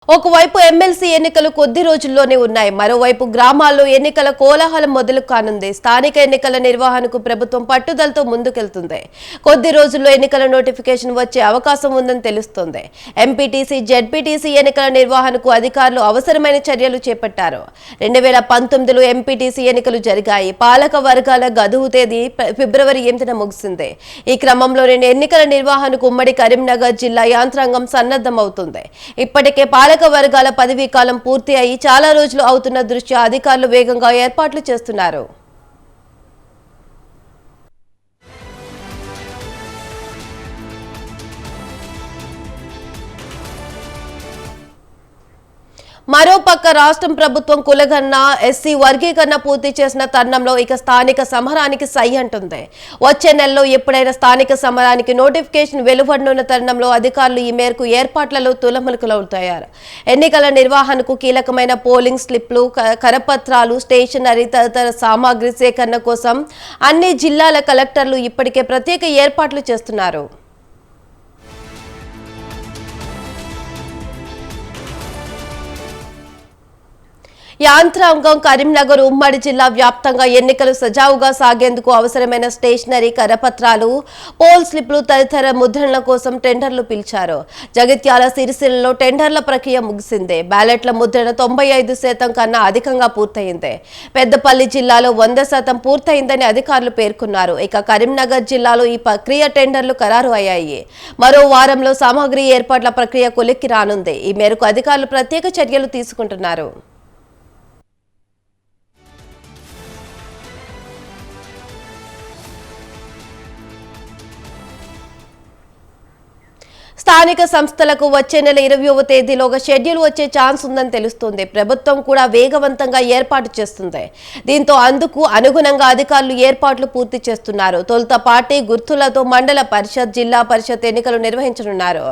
ఒకవైపు ఎమ్మెల్సీ ఎన్నికలు కొద్ది రోజుల్లోనే ఉన్నాయి. మరోవైపు గ్రామాల్లో ఎన్నికల కోలాహలం మొదలు కానుంది. స్థానిక ఎన్నికల నిర్వహణకు ప్రభుత్వం పట్టుదలతో ముందుకెళ్తుంది. కొద్ది రోజుల్లో ఎన్నికల నోటిఫికేషన్ వచ్చే అవకాశం ఉందని తెలుస్తోంది. ఎంపీటీసీ, జెడ్పీటీసీ ఎన్నికల నిర్వహణకు అధికారులు అవసరమైన చర్యలు చేపట్టారు. 2019లో ఎంపీటీసీ ఎన్నికలు జరిగాయి. పాలక వర్గాల గడువు తేదీ ఫిబ్రవరి 8న ముగిసింది. ఈ క్రమంలోనే ఎన్నికల నిర్వహణకు ఉమ్మడి కరీంనగర్ జిల్లా యంత్రాంగం సన్నద్ధమవుతుంది. ఇప్పటికే పాలక వర్గాల పదవీ కాలం పూర్తి అయి చాలా రోజులు అవుతున్న దృష్ట్యా అధికారులు వేగంగా ఏర్పాట్లు చేస్తున్నారు. మరోపక్క రాష్ట్రం ప్రభుత్వం కులగన్న ఎస్సీ వర్గీకరణ పూర్తి చేసిన తరుణంలో ఇక స్థానిక సమరానికి సై అంటుంది. వచ్చే నెలలో ఎప్పుడైనా స్థానిక సమరానికి నోటిఫికేషన్ వెలువడనున్న తరుణంలో అధికారులు ఈ మేరకు ఏర్పాట్లలో తులములకులవుతారు. ఎన్నికల నిర్వహణకు కీలకమైన పోలింగ్ స్లిప్లు, కరపత్రాలు, స్టేషనరీ తదితర సామాగ్రి సేకరణ కోసం అన్ని జిల్లాల కలెక్టర్లు ఇప్పటికే ప్రత్యేక ఏర్పాట్లు చేస్తున్నారు. యంత్రాంగం కరీంనగర్ ఉమ్మడి జిల్లా వ్యాప్తంగా ఎన్నికలు సజావుగా సాగేందుకు అవసరమైన స్టేషనరీ, కరపత్రాలు, పోల్ స్లిప్లు తదితర ముద్రణల కోసం టెండర్లు పిలిచారు. జగిత్యాల, సిరిసిల్లలో టెండర్ల ప్రక్రియ ముగిసింది. బ్యాలెట్ల ముద్రణ 95% కన్నా అధికంగా పూర్తయింది. పెద్దపల్లి జిల్లాలో 100% పూర్తయిందని అధికారులు పేర్కొన్నారు. ఇక కరీంనగర్ జిల్లాలో ఈ ప్రక్రియ టెండర్లు ఖరారు అయ్యాయి. మరో వారంలో సామాగ్రి ఏర్పాట్ల ప్రక్రియ కొలిక్కి రానుంది. ఈ మేరకు అధికారులు ప్రత్యేక చర్యలు తీసుకుంటున్నారు. స్థానిక సంస్థలకు వచ్చే నెల 20వ తేదీలోగా షెడ్యూల్ వచ్చే ఛాన్స్ ఉందని తెలుస్తోంది. ప్రభుత్వం కూడా వేగవంతంగా ఏర్పాటు చేస్తుంది. దీంతో అందుకు అనుగుణంగా అధికారులు ఏర్పాట్లు పూర్తి చేస్తున్నారు. తొలుత పార్టీ గుర్తులతో మండల పరిషత్, జిల్లా పరిషత్ ఎన్నికలు నిర్వహించనున్నారు.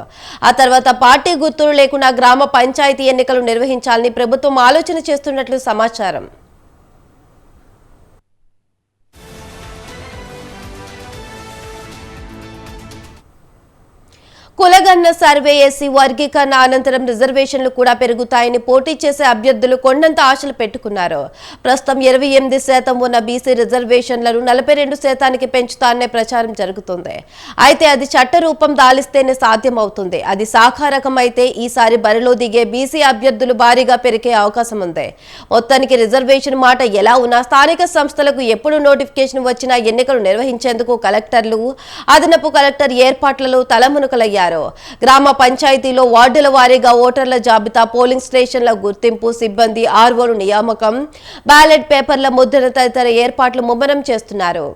ఆ తర్వాత పార్టీ గుర్తులు లేకుండా గ్రామ పంచాయతీ ఎన్నికలు నిర్వహించాలని ప్రభుత్వం ఆలోచన చేస్తున్నట్లు సమాచారం. కులగన్న సర్వే, ఎస్సీ వర్గీకరణ అనంతరం రిజర్వేషన్లు కూడా పెరుగుతాయని పోటీ చేసే అభ్యర్థులు కొండంత ఆశలు పెట్టుకున్నారు. ప్రస్తుతం 28% ఉన్న బీసీ రిజర్వేషన్లను 42% పెంచుతాననే ప్రచారం జరుగుతుంది. అయితే అది చట్ట రూపం దాలిస్తేనే సాధ్యమవుతుంది. అది సాకారకం అయితే ఈసారి బరిలో దిగే బీసీ అభ్యర్థులు భారీగా పెరిగే అవకాశం ఉంది. మొత్తానికి రిజర్వేషన్ మాట ఎలా ఉన్నా స్థానిక సంస్థలకు ఎప్పుడు నోటిఫికేషన్ వచ్చినా ఎన్నికలు నిర్వహించేందుకు కలెక్టర్లు, అదనపు కలెక్టర్ ఏర్పాట్లలో తలమునకలయ్యారు. గ్రామ పంచాయతీలో వార్డుల వారీగా ఓటర్ల జాబితా, పోలింగ్ స్టేషన్ల గుర్తింపు, సిబ్బంది, ఆర్ఓలు నియామకం, బ్యాలెట్ పేపర్ల ముద్రణ తదితర ఏర్పాట్లు ముమ్మరం చేస్తున్నారు.